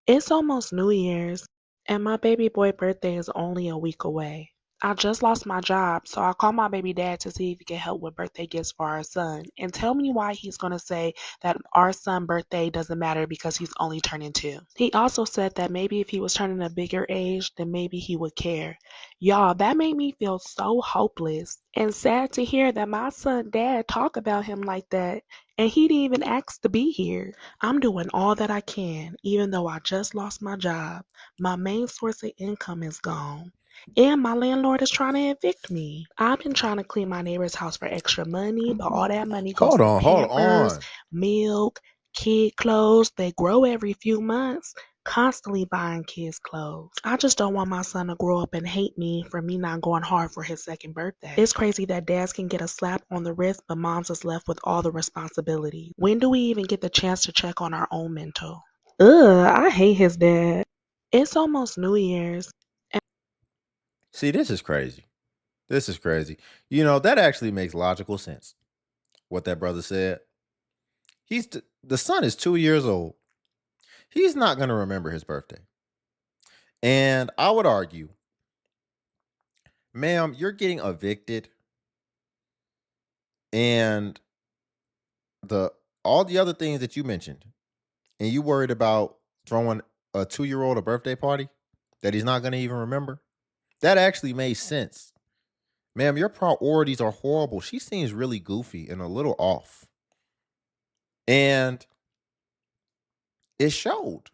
It's almost New Year's, and my baby boy birthday is only a week away. I just lost my job, so I called my baby dad to see if he could help with birthday gifts for our son and tell me why he's going to say that our son's birthday doesn't matter because he's only turning 2. He also said that maybe if he was turning a bigger age, then maybe he would care. Y'all, that made me feel so hopeless and sad to hear that my son dad talk about him like that, and he didn't even ask to be here. I'm doing all that I can, even though I just lost my job. My main source of income is gone. And my landlord is trying to evict me. I've been trying to clean my neighbor's house for extra money, but all that money goes to Hold Pampers, on. milk, kid clothes. They grow every few months. Constantly buying kids clothes. I just don't want my son to grow up and hate me for me not going hard for his second birthday. It's crazy that dads can get a slap on the wrist, but moms is left with all the responsibility. When do we even get the chance to check on our own mental? Ugh, I hate his dad. It's almost New Year's. See, this is crazy. This is crazy. You know, that actually makes logical sense. What that brother said. The son is 2 years old. He's not going to remember his birthday. And I would argue, ma'am, you're getting evicted, and the all the other things that you mentioned, and you worried about throwing a 2 year old a birthday party that he's not going to even remember. That actually made sense. Ma'am, your priorities are horrible. She seems really goofy and a little off. And it showed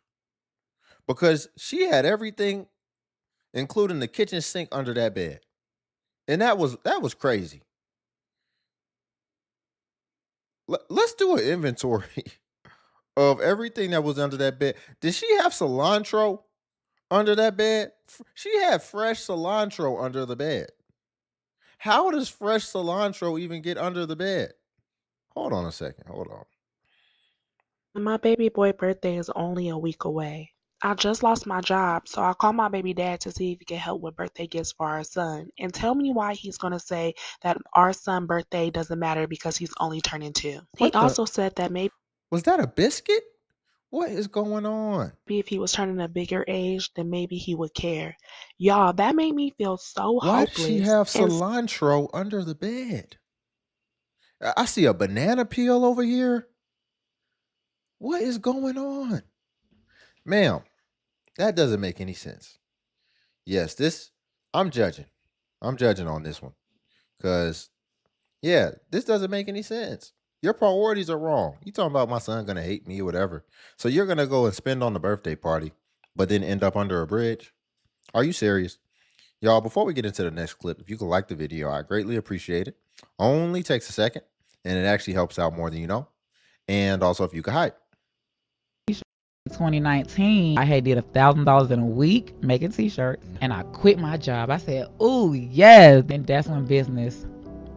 because she had everything, including the kitchen sink under that bed. And that was crazy. Let's do an inventory of everything that was under that bed. Did she have cilantro under that bed? She had fresh cilantro under the bed. How does fresh cilantro even get under the bed? Hold on a second. Hold on. My baby boy birthday is only a week away. I just lost my job, so I called my baby dad to see if he could help with birthday gifts for our son and tell me why he's going to say that our son's birthday doesn't matter because he's only turning 2. He What the also said that maybe was that a biscuit? What is going on? if he was turning a bigger age, then maybe he would care. Y'all, that made me feel so Why does she hopeless have and cilantro under the bed? I see a banana peel over here. What is going on? Ma'am, that doesn't make any sense. Yes, this I'm judging. I'm judging on this one. Cause yeah, this doesn't make any sense. Your priorities are wrong. You talking about my son gonna hate me or whatever. So you're gonna go and spend on the birthday party, but then end up under a bridge? Are you serious? Y'all, before we get into the next clip, if you could like the video, I greatly appreciate it. Only takes a second, and it actually helps out more than you know. And also, if you could hype. 2019, I had did $1,000 in a week making t-shirts, and I quit my job. I said, "Ooh, yes!" And that's when business.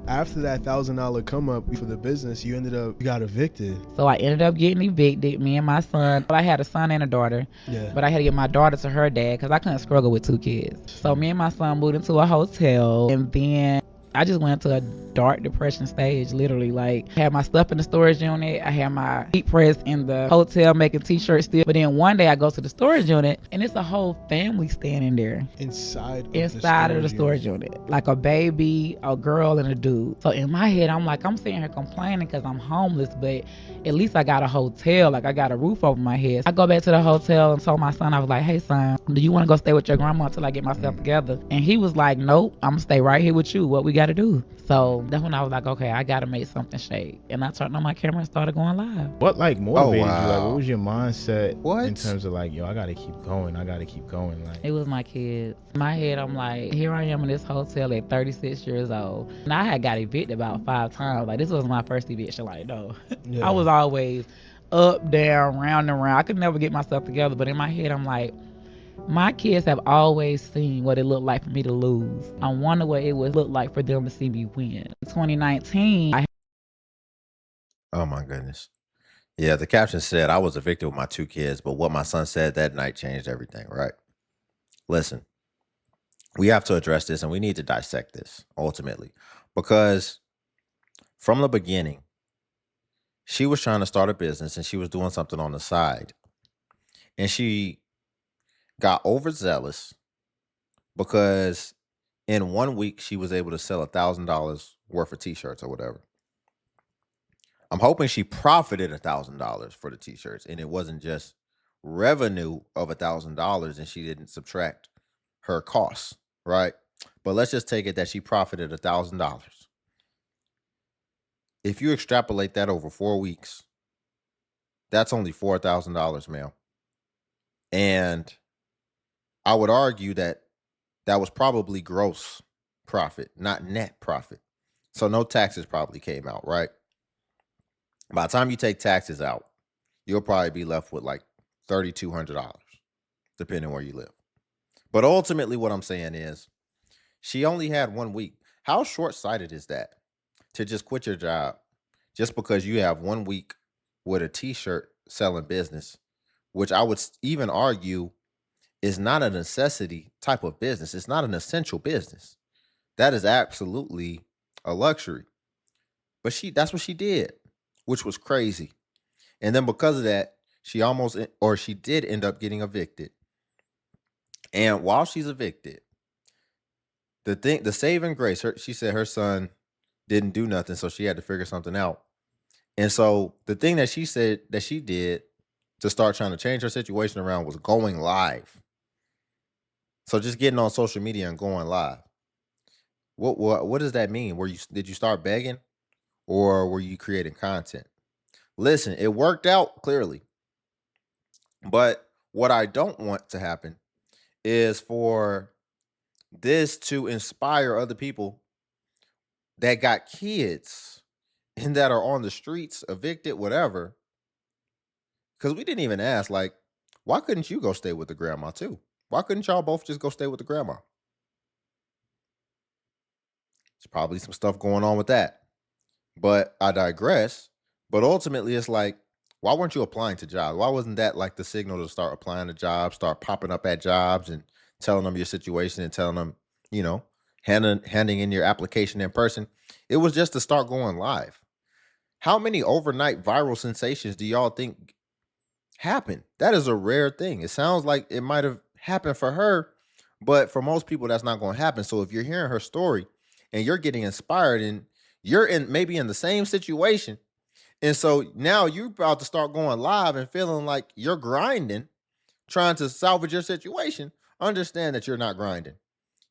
After that $1,000 come up for the business, you got evicted. So I ended up getting evicted. Me and my son. But I had a son and a daughter. Yeah. But I had to get my daughter to her dad because I couldn't struggle with 2 kids. So me and my son moved into a hotel, and then I just went into a dark depression stage, literally. Like, I had my stuff in the storage unit. I had my heat press in the hotel making t-shirts still. But then one day I go to the storage unit, and it's a whole family standing there Inside of the storage unit, like a baby, a girl, and a dude. So in my head, I'm like, I'm sitting here complaining because I'm homeless, but at least I got a hotel, like I got a roof over my head. I go back to the hotel and told my son, I was like, "Hey son, do you want to go stay with your grandma until I get myself together?" And he was like, "Nope, I'm gonna stay right here with you. What we got to do?" So that's when I was like, okay, I gotta make something shake. And I turned on my camera and started going live. What like Oh motivated you? Like, what wow. was your mindset in What? terms of like, yo, I gotta keep going. I gotta keep going. Like, It was my kids. In my head, I'm like, here I am in this hotel at 36 years old. And I had got evicted about 5 times. Like, this was my first eviction. Like, no. I was always up, down, round and round. I could never get myself together. But in my head, I'm like, my kids have always seen what it looked like for me to lose. I wonder what it would look like for them to see me win. 2019, Oh my goodness. Yeah, the caption said I was evicted with my 2 kids, but what my son said that night changed everything, right? Listen, we have to address this and we need to dissect this ultimately because from the beginning, she was trying to start a business and she was doing something on the side. And she got overzealous because in 1 week she was able to sell $1,000 worth of t-shirts or whatever. I'm hoping she profited $1,000 for the t-shirts and it wasn't just revenue of $1,000 and she didn't subtract her costs, right? But let's just take it that she profited $1,000. If you extrapolate that over 4 weeks, that's only $4,000, ma'am. And I would argue that that was probably gross profit, not net profit. So no taxes probably came out, right? By the time you take taxes out, you'll probably be left with like $3,200, depending where you live. But ultimately, what I'm saying is she only had 1 week. How short sighted is that to just quit your job just because you have 1 week with a t shirt selling business, which I would even argue is not a necessity type of business. It's not an essential business. That is absolutely a luxury. But that's what she did, which was crazy. And then because of that, she did end up getting evicted. And while she's evicted, the saving grace, she said her son didn't do nothing, so she had to figure something out. And so the thing that she said that she did to start trying to change her situation around was going live. So just getting on social media and going live. What does that mean? Did you start begging or were you creating content? Listen, it worked out clearly. But what I don't want to happen is for this to inspire other people that got kids and that are on the streets, evicted, whatever. Because we didn't even ask, like, why couldn't you go stay with the grandma too? Why couldn't y'all both just go stay with the grandma? There's probably some stuff going on with that. But I digress. But ultimately, it's like, why weren't you applying to jobs? Why wasn't that like the signal to start applying to jobs, start popping up at jobs and telling them your situation and telling them, you know, handing in your application in person? It was just to start going live. How many overnight viral sensations do y'all think happen? That is a rare thing. It sounds like it might have happened for her, but for most people, that's not going to happen. So if you're hearing her story and you're getting inspired and you're maybe in the same situation, and so now you're about to start going live and feeling like you're grinding, trying to salvage your situation, understand that you're not grinding.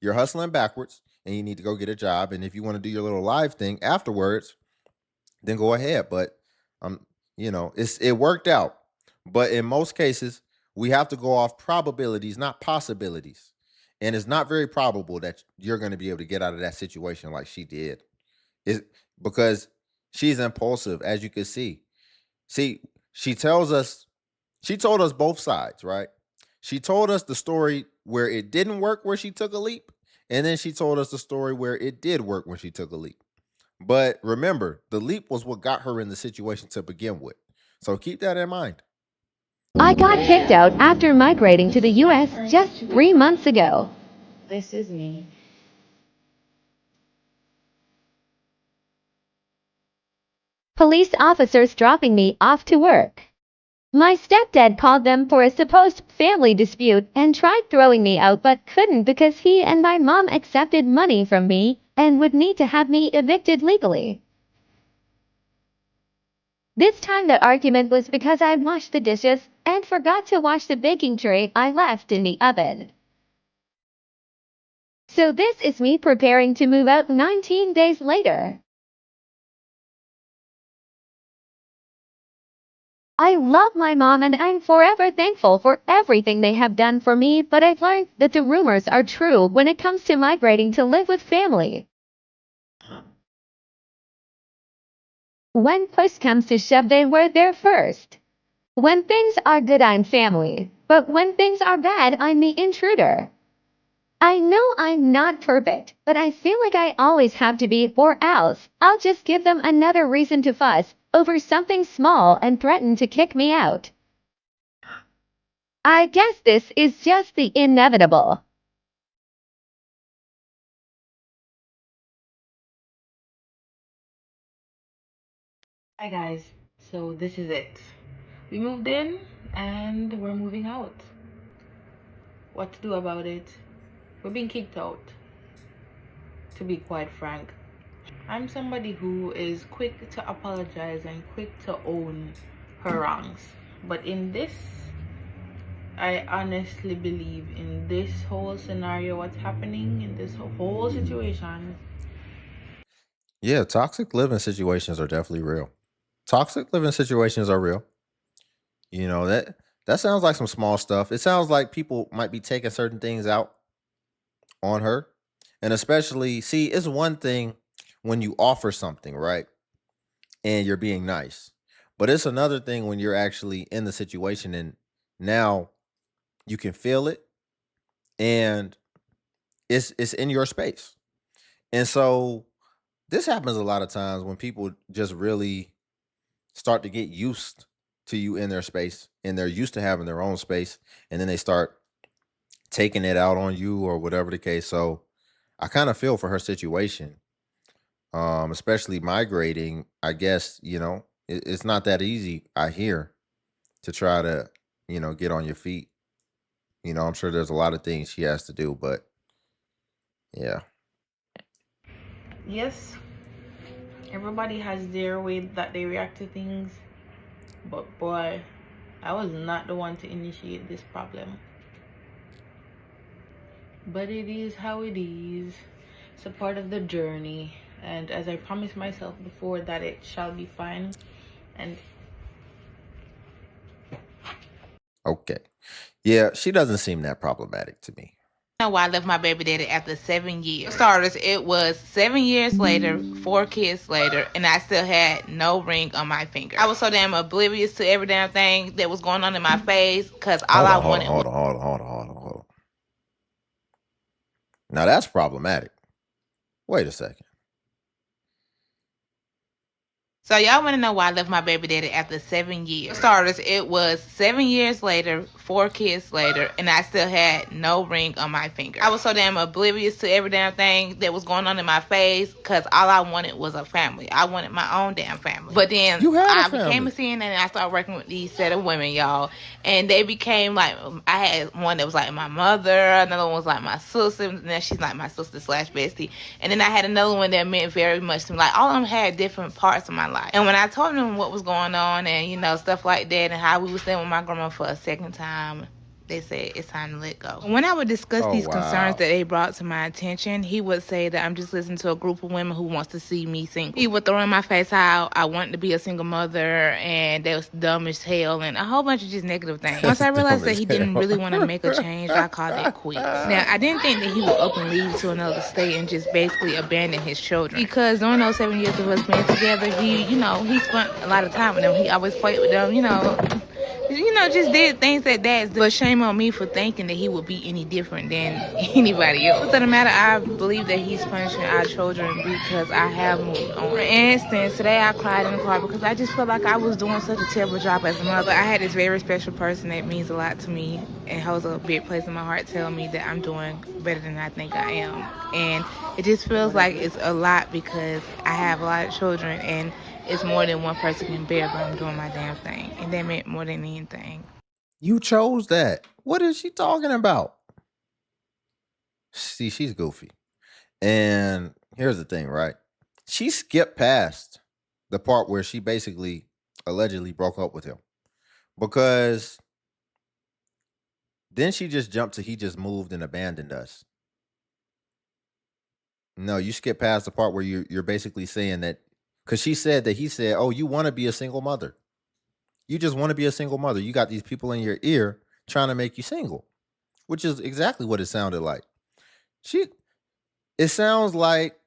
You're hustling backwards and you need to go get a job. And if you want to do your little live thing afterwards, then go ahead. But it worked out. But in most cases, we have to go off probabilities, not possibilities. And it's not very probable that you're going to be able to get out of that situation like she did. It's because she's impulsive, as you can see. See, she told us both sides, right? She told us the story where it didn't work, where she took a leap. And then she told us the story where it did work when she took a leap. But remember, the leap was what got her in the situation to begin with. So keep that in mind. I got kicked out after migrating to the US just 3 months ago. This is me. Police officers dropping me off to work. My stepdad called them for a supposed family dispute and tried throwing me out but couldn't because he and my mom accepted money from me and would need to have me evicted legally. This time the argument was because I washed the dishes and forgot to wash the baking tray I left in the oven. So this is me preparing to move out 19 days later. I love my mom and I'm forever thankful for everything they have done for me, but I've learned that the rumors are true when it comes to migrating to live with family. When push comes to shove, they were there first. When things are good, I'm family, but when things are bad, I'm the intruder. I know I'm not perfect, but I feel like I always have to be, or else I'll just give them another reason to fuss over something small and threaten to kick me out. I guess this is just the inevitable. Hi guys, so this is it. We moved in and we're moving out. what to do about it. We're being kicked out, to be quite frank. I'm somebody who is quick to apologize and quick to own her wrongs. But in this, I honestly believe in this whole scenario, what's happening in this whole situation. Yeah, toxic living situations are definitely real. Toxic living situations are real. You know, that sounds like some small stuff. It sounds like people might be taking certain things out on her. And especially, see, it's one thing when you offer something, right? And you're being nice. But it's another thing when you're actually in the situation and now you can feel it and it's in your space. And so this happens a lot of times when people just really start to get used to you in their space and they're used to having their own space and then they start taking it out on you or whatever the case. So I kind of feel for her situation. Especially migrating, I guess, it's not that easy, I hear, to try to, get on your feet. I'm sure there's a lot of things she has to do, but yeah. Yes, everybody has their way that they react to things, but boy, I was not the one to initiate this problem. But it is how it is. It's a part of the journey. And as I promised myself before, that it shall be fine. And Okay. Yeah, she doesn't seem that problematic to me. Know why I left my baby daddy after 7 years. For starters, it was 7 years later, 4 kids later, and I still had no ring on my finger. I was so damn oblivious to every damn thing that was going on in my face because all Hold I on, hold on, wanted was. hold on, hold on, hold on, hold on, hold on. Now that's problematic. Wait a second. So y'all want to know why I left my baby daddy after 7 years? For starters, it was 7 years later, 4 kids later, and I still had no ring on my finger. I was so damn oblivious to every damn thing that was going on in my face because all I wanted was a family. I wanted my own damn family. But then You had a I became a family. CNA and I started working with these set of women, y'all. And they became like, I had one that was like my mother, another one was like my sister, and then she's like my sister slash bestie. And then I had another one that meant very much to me. Like all of them had different parts of my life. And when I told them what was going on and stuff like that and how we were staying with my grandma for a second time, they said it's time to let go. When I would discuss Oh these concerns wow. that they brought to my attention, he would say that I'm just listening to a group of women who wants to see me single. He would throw in my face how I wanted to be a single mother and that was dumb as hell and a whole bunch of just negative things. Once That's I dumb realized that as he didn't hell. really want to make a change, I called it quits. Now, I didn't think that he would up and leave to another state and just basically abandon his children. Because during those 7 years of us being together, he spent a lot of time with them. He always played with them, just did things that dads do. But shame on me for thinking that he would be any different than anybody else. What's the matter? I believe that he's punishing our children because I have moved on. For instance, today I cried in the car because I just felt like I was doing such a terrible job as a mother. But I had this very special person that means a lot to me and holds a big place in my heart tell me that I'm doing better than I think I am. And it just feels like it's a lot because I have a lot of children and it's more than one person can bear, but I'm doing my damn thing. And that meant more than anything. You chose that. What is she talking about? See, she's goofy. And here's the thing, right? She skipped past the part where she basically allegedly broke up with him because then she just jumped to he just moved and abandoned us. No, you skip past the part where you're basically saying that because she said that he said, "Oh, you want to be a single mother. You just want to be a single mother. You got these people in your ear trying to make you single," which is exactly what it sounded like. She, it sounds like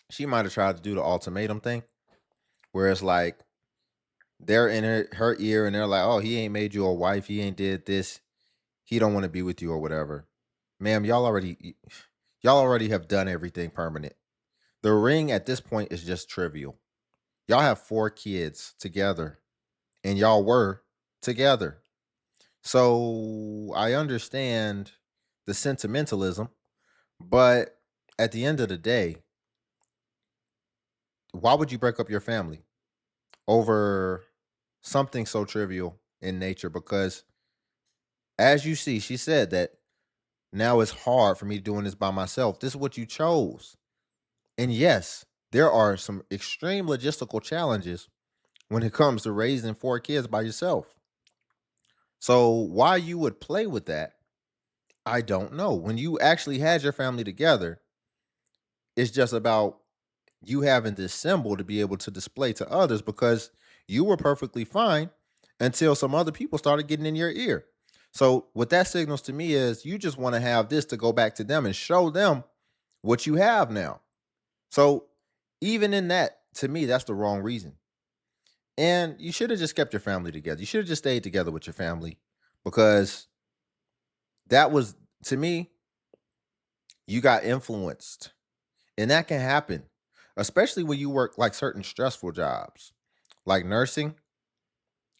she might have tried to do the ultimatum thing, where it's like they're in her ear and they're like, "Oh, he ain't made you a wife. He ain't did this. He don't want to be with you or whatever." Ma'am, y'all already have done everything permanent. The ring at this point is just trivial. Y'all have 4 kids together and y'all were together. So I understand the sentimentalism, but at the end of the day, why would you break up your family over something so trivial in nature? Because as you see, she said that Now it's hard for me doing this by myself. This is what you chose. And yes, there are some extreme logistical challenges when it comes to raising 4 kids by yourself. So why you would play with that, I don't know. When you actually had your family together, it's just about you having this symbol to be able to display to others because you were perfectly fine until some other people started getting in your ear. So what that signals to me is you just want to have this to go back to them and show them what you have now. So even in that, to me, that's the wrong reason. And you should have just kept your family together. You should have just stayed together with your family because that was, to me, you got influenced. And that can happen, especially when you work like certain stressful jobs, like nursing.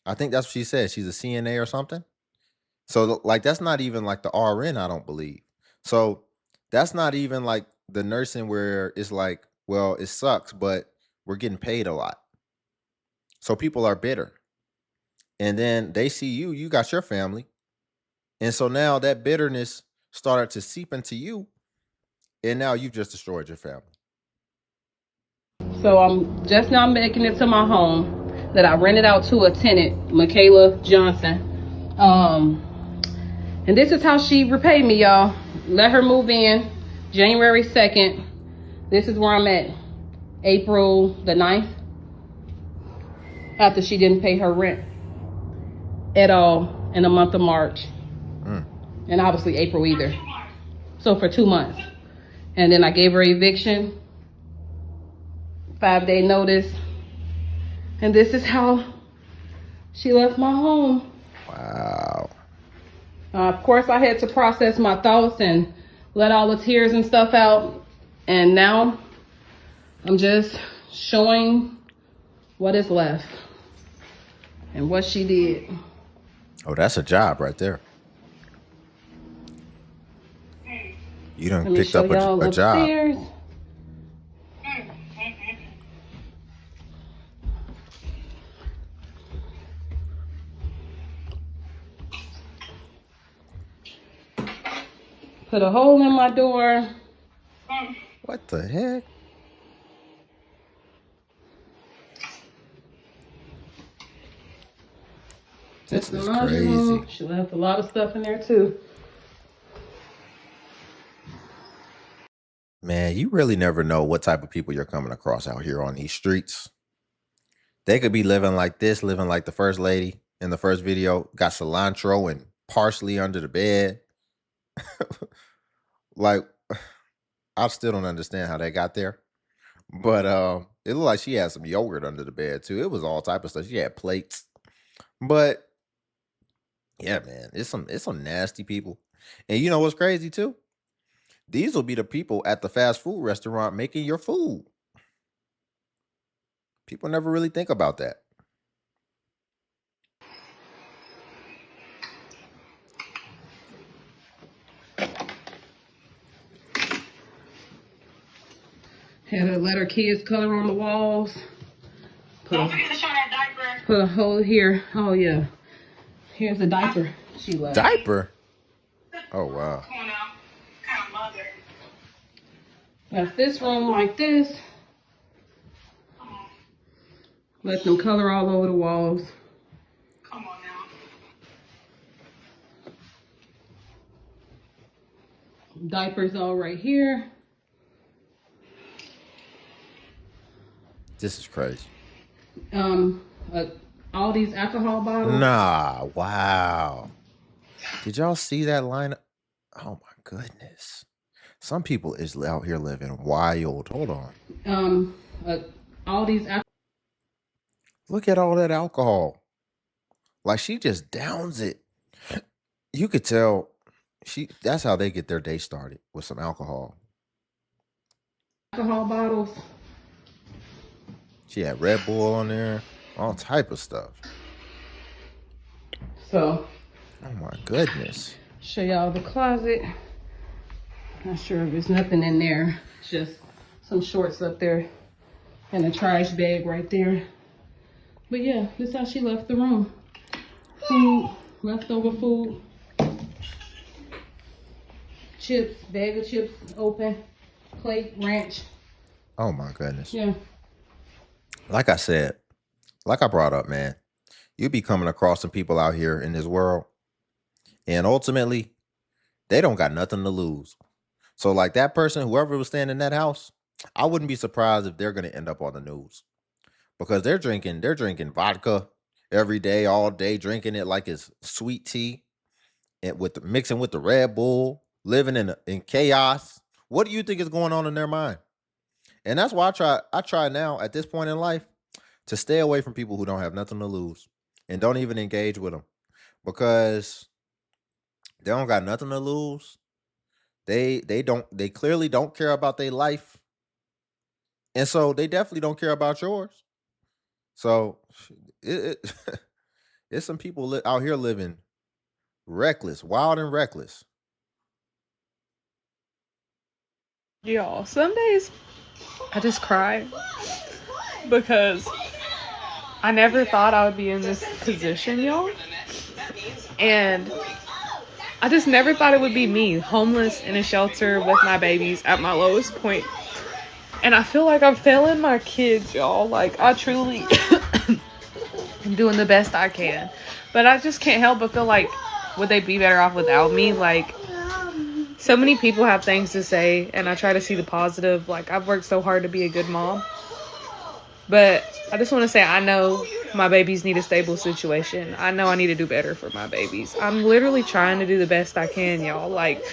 I think that's what she said. She's a CNA or something. So, like, that's not even like the RN, I don't believe. So, that's not even like the nursing where it's like, well, it sucks, but we're getting paid a lot. So, people are bitter. And then they see you, you got your family. And so now that bitterness started to seep into you. And now you've just destroyed your family. So I'm just now making it to my home that I rented out to a tenant, Michaela Johnson. And this is how she repaid me, y'all. Let her move in January 2nd. This is where I'm at, April the 9th, after she didn't pay her rent at all in the month of March. And obviously April either. So for 2 months. And then I gave her eviction, 5-day notice. And this is how she left my home. Wow. Of course, I had to process my thoughts and let all the tears and stuff out. And now I'm just showing what is left and what she did. Oh, that's a job right there. You done Let me picked show up y'all a job. upstairs. Put a hole in my door. What the heck? That's This the is laundry room. crazy. She left a lot of stuff in there too. Man, you really never know what type of people you're coming across out here on these streets. They could be living like this, living like the first lady in the first video, got cilantro and parsley under the bed. Like, I still don't understand how they got there. But it looked like she had some yogurt under the bed too. It was all type of stuff. She had plates. But yeah, man, it's some nasty people. And you know what's crazy too? These will be the people at the fast food restaurant making your food. People never really think about that. Had her let her kids color on the walls. Don't forget to show that diaper. Put a hole here. Oh yeah. Here's the diaper she left. Diaper? Oh wow. Come on now. Kind of mother. Left this room like this. Let them color all over the walls. Come on now. Diapers all right here. This is crazy. All these alcohol bottles. Nah, wow. Did y'all see that lineup? Oh my goodness. Some people is out here living wild. Hold on. All these. Look at all that alcohol. Like she just downs it. You could tell that's how they get their day started, with some alcohol. Alcohol bottles. She had Red Bull on there, all type of stuff. So. Oh my goodness. Show y'all the closet. Not sure if there's nothing in there. It's just some shorts up there and a trash bag right there. But yeah, this is how she left the room. Food, leftover food. chips, bag of chips open, plate, ranch. Oh my goodness. Yeah. Like I said, like I brought up, man, you be coming across some people out here in this world, and ultimately, they don't got nothing to lose. So, like that person, whoever was staying in that house, I wouldn't be surprised if they're gonna end up on the news because they're drinking vodka every day, all day, drinking it like it's sweet tea, and mixing with the Red Bull, living in chaos. What do you think is going on in their mind? And that's why I try now at this point in life to stay away from people who don't have nothing to lose and don't even engage with them because they don't got nothing to lose. They clearly don't care about their life, and so they definitely don't care about yours. So it it's some people out here living reckless, wild and reckless. Y'all, some days I just cry because I never thought I would be in this position, y'all. And I just never thought it would be me, homeless in a shelter with my babies at my lowest point. And I feel like I'm failing my kids, y'all. Like, I truly am doing the best I can. But I just can't help but feel like, would they be better off without me? Like, so many people have things to say, and I try to see the positive. Like, I've worked so hard to be a good mom. But I just want to say, I know my babies need a stable situation. I know I need to do better for my babies. I'm literally trying to do the best I can, y'all. Like,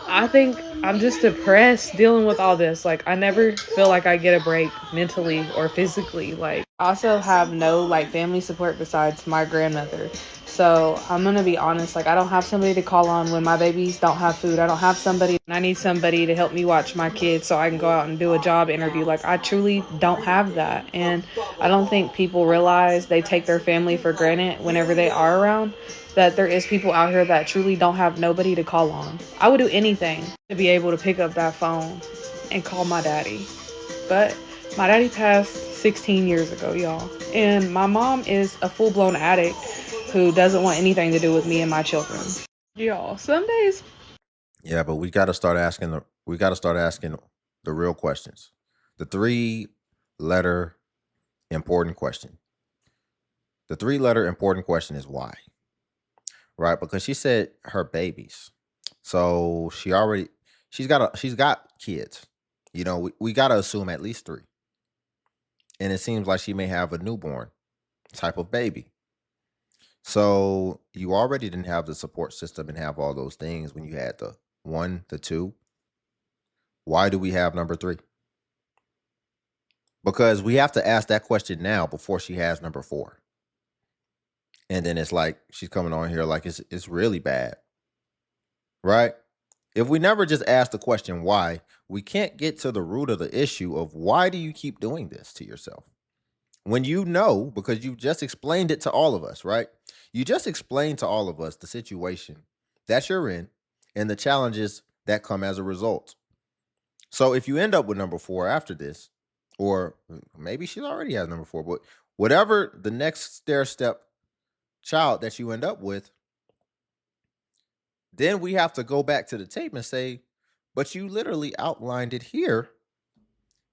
I think I'm just depressed dealing with all this. Like, I never feel like I get a break mentally or physically. Like, I also have no, like, family support besides my grandmother. So, I'm going to be honest. Like, I don't have somebody to call on when my babies don't have food. I don't have somebody. And I need somebody to help me watch my kids so I can go out and do a job interview. Like, I truly don't have that. And I don't think people realize they take their family for granted whenever they are around. That there is people out here that truly don't have nobody to call on. I would do anything to be able to pick up that phone and call my daddy. But my daddy passed 16 years ago, y'all. And my mom is a full-blown addict who doesn't want anything to do with me and my children. Y'all, some days. Yeah, but we got to start asking the real questions. The 3-letter important question. The 3-letter important question is why? Right? Because she said her babies. So she's got kids. We got to assume at least 3. And it seems like she may have a newborn type of baby. So you already didn't have the support system and have all those things when you had the 1, the 2. Why do we have number 3? Because we have to ask that question now before she has number 4. And then it's like she's coming on here like it's really bad. Right? If we never just ask the question why, we can't get to the root of the issue of why do you keep doing this to yourself? When you know, because you just explained it to all of us, right? You just explained to all of us the situation that you're in and the challenges that come as a result. So if you end up with number 4 after this, or maybe she already has number 4, but whatever the next stair step child that you end up with, then we have to go back to the tape and say, but you literally outlined it here,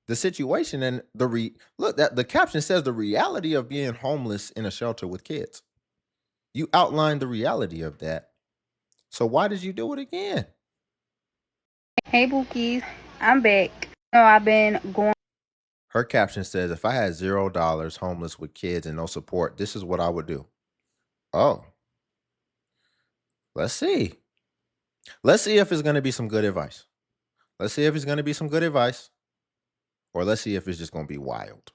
the situation and look, that the caption says the reality of being homeless in a shelter with kids. You outlined the reality of that. So why did you do it again? Hey Bookies, I'm back. No, I've been going. Her caption says, if I had $0 homeless with kids and no support, this is what I would do. Oh, let's see. Let's see if it's going to be some good advice. Let's see if it's going to be some good advice. Or let's see if it's just going to be wild.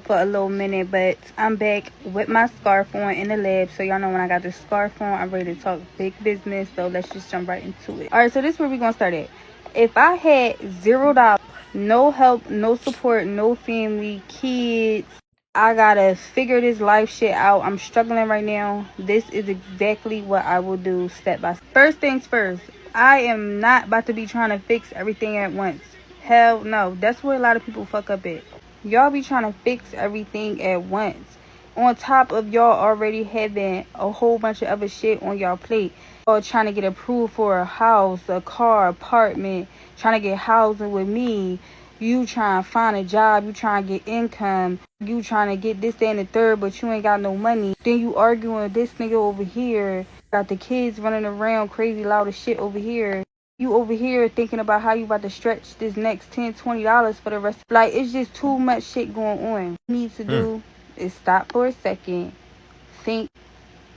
For a little minute, but I'm back with my scarf on in the lab. So y'all know when I got this scarf on, I'm ready to talk big business. So let's just jump right into it. All right, so this is where we're gonna start at. If I had $0, no help, no support, no family, kids, I gotta figure this life shit out. I'm struggling right now. This is exactly what I will do step by step. First things first, I am not about to be trying to fix everything at once. Hell no. That's where a lot of people fuck up at. Y'all be trying to fix everything at once. On top of y'all already having a whole bunch of other shit on y'all plate. Y'all trying to get approved for a house, a car, apartment, trying to get housing with me. You trying to find a job, you trying to get income, you trying to get this, that, and the third, but you ain't got no money. Then you arguing with this nigga over here. Got the kids running around crazy loud as shit over here. You over here thinking about how you about to stretch this next $10, $20 for the rest. Like, it's just too much shit going on. What you need to Hmm. do is stop for a second, think,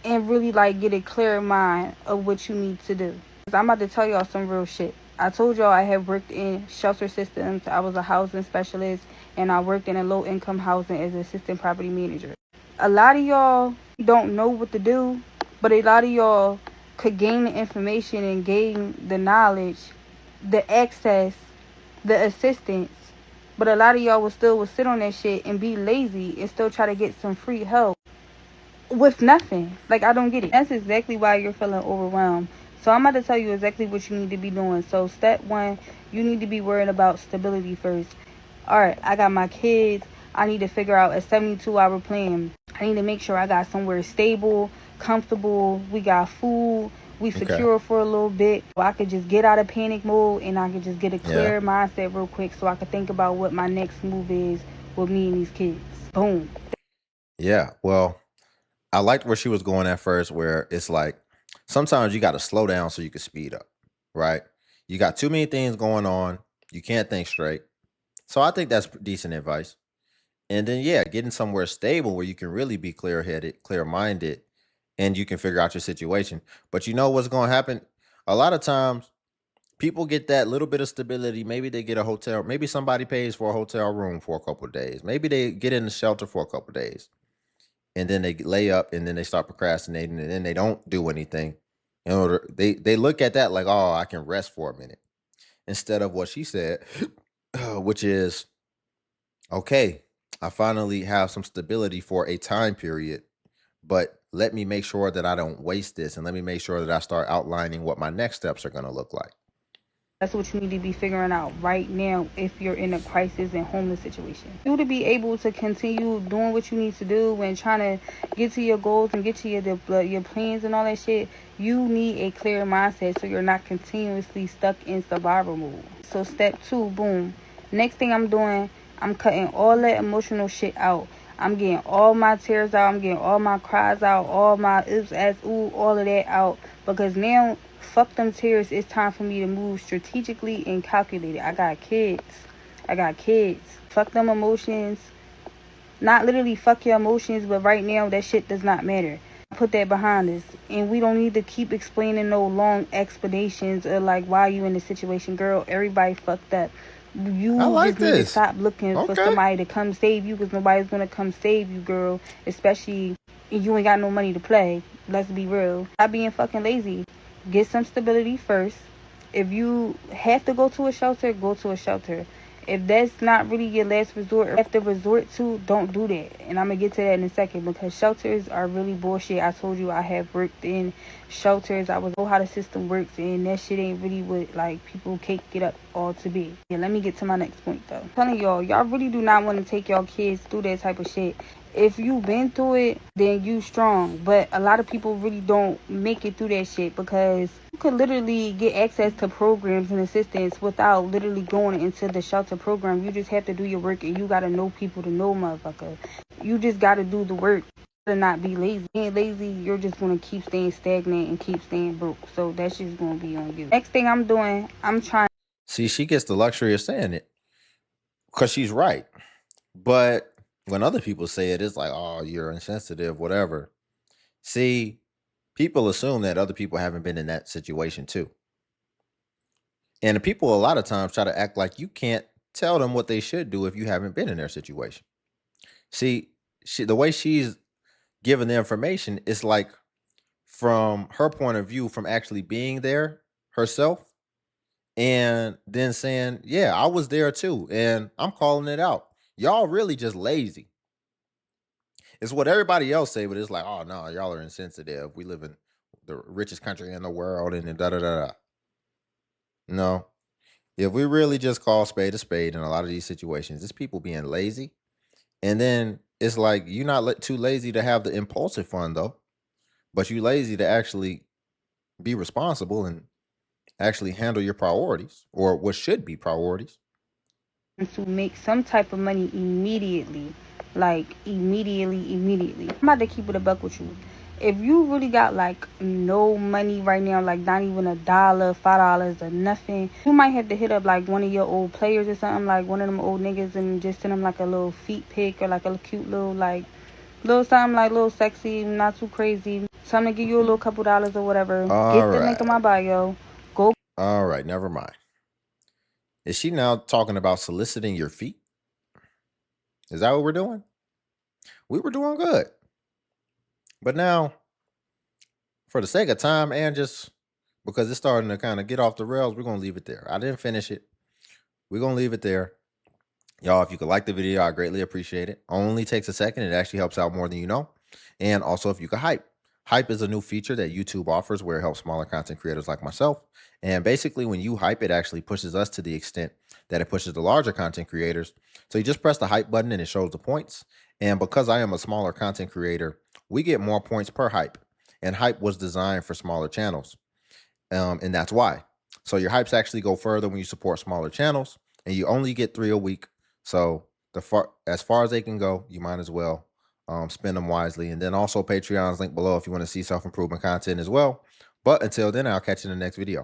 and really like get a clear mind of what you need to do. Cause I'm about to tell y'all some real shit. I told y'all I have worked in shelter systems. I was a housing specialist, and I worked in a low income housing as an assistant property manager. A lot of y'all don't know what to do, but a lot of y'all could gain the information and gain the knowledge, the access, the assistance. But a lot of y'all will sit on that shit and be lazy and still try to get some free help with nothing. Like, I don't get it. That's exactly why you're feeling overwhelmed. So I'm about to tell you exactly what you need to be doing. So step one, you need to be worried about stability first. All right, I got my kids. I need to figure out a 72-hour plan. I need to make sure I got somewhere stable, comfortable. We got food. We Okay. secure for a little bit. So I could just get out of panic mode and I could just get a Yeah. clear mindset real quick so I could think about what my next move is with me and these kids. Boom. Yeah. Well, I liked where she was going at first, where it's like sometimes you got to slow down so you can speed up, right? You got too many things going on. You can't think straight. So I think that's decent advice. And then, yeah, getting somewhere stable where you can really be clear headed, clear minded, and you can figure out your situation. But you know what's going to happen? A lot of times, people get that little bit of stability. Maybe they get a hotel. Maybe somebody pays for a hotel room for a couple of days. Maybe they get in the shelter for a couple of days. And then they lay up and then they start procrastinating and then they don't do anything. In order, they look at that like, oh, I can rest for a minute. Instead of what she said, which is, okay, I finally have some stability for a time period, but let me make sure that I don't waste this and let me make sure that I start outlining what my next steps are going to look like. That's what you need to be figuring out right now if you're in a crisis and homeless situation. You to be able to continue doing what you need to do and trying to get to your goals and get to your plans and all that shit, you need a clear mindset so you're not continuously stuck in survival mode. So step two, boom. Next thing I'm doing, I'm cutting all that emotional shit out. I'm getting all my tears out. I'm getting all my cries out. All my oops, as ooh, all of that out. Because now, fuck them tears. It's time for me to move strategically and calculated. I got kids. I got kids. Fuck them emotions. Not literally fuck your emotions, but right now that shit does not matter. Put that behind us. And we don't need to keep explaining no long explanations or like why you in the situation. Girl, everybody fucked up. I You like just need to this. stop looking for Okay. somebody to come save you because nobody's going to come save you, girl. Especially if you ain't got no money to play. Let's be real. Stop being fucking lazy. Get some stability first. If you have to go to a shelter, go to a shelter. If that's not really your last resort or have to resort to, don't do that. And I'm gonna get to that in a second because shelters are really bullshit. I told you I have worked in shelters. I was know how the system works, and that shit ain't really what like people cake it up all to be. Yeah, let me get to my next point though. I'm telling y'all really do not want to take y'all kids through that type of shit. If you've been through it, then you strong. But a lot of people really don't make it through that shit because you could literally get access to programs and assistance without literally going into the shelter program. You just have to do your work and you gotta know people to know motherfucker. You just gotta do the work to not be lazy. Being lazy, you're just gonna keep staying stagnant and keep staying broke. So that's just gonna be on you. Next thing I'm doing, I'm trying. See, she gets the luxury of saying it because she's right. But when other people say it, it's like, oh, you're insensitive, whatever. See, people assume that other people haven't been in that situation too. And the people a lot of times try to act like you can't tell them what they should do if you haven't been in their situation. See, the way she's given the information is like from her point of view, from actually being there herself, and then saying, yeah, I was there too. And I'm calling it out. Y'all really just lazy. It's what everybody else say, but it's like, oh no, y'all are insensitive. We live in the richest country in the world, and da da da da. No, if we really just call spade a spade in a lot of these situations, it's people being lazy, and then it's like you're not too lazy to have the impulsive fun though, but you lazy to actually be responsible and actually handle your priorities or what should be priorities. To make some type of money immediately. Like immediately. I'm about to keep it a buck with you. If you really got like no money right now, like not even $1, $5 or nothing, you might have to hit up like one of your old players or something, like one of them old niggas, and just send them like a little feet pic or like a cute little like little something like little sexy, not too crazy. Something to give you a little couple dollars or whatever. All Get the link in my right. bio. Go. All right, never mind. Is she now talking about soliciting your feet? Is that what we're doing? We were doing good. But now, for the sake of time and just because it's starting to kind of get off the rails, we're going to leave it there. I didn't finish it. We're going to leave it there. Y'all, if you could like the video, I greatly appreciate it. Only takes a second. It actually helps out more than you know. And also, if you could hype. Hype is a new feature that YouTube offers where it helps smaller content creators like myself. And basically, when you hype, it actually pushes us to the extent that it pushes the larger content creators. So you just press the hype button and it shows the points. And because I am a smaller content creator, we get more points per hype. And hype was designed for smaller channels. And that's why. So your hypes actually go further when you support smaller channels. And you only get 3 a week. So as far as they can go, you might as well spend them wisely. And then also Patreon's link below if you want to see self-improvement content as well. But until then, I'll catch you in the next video.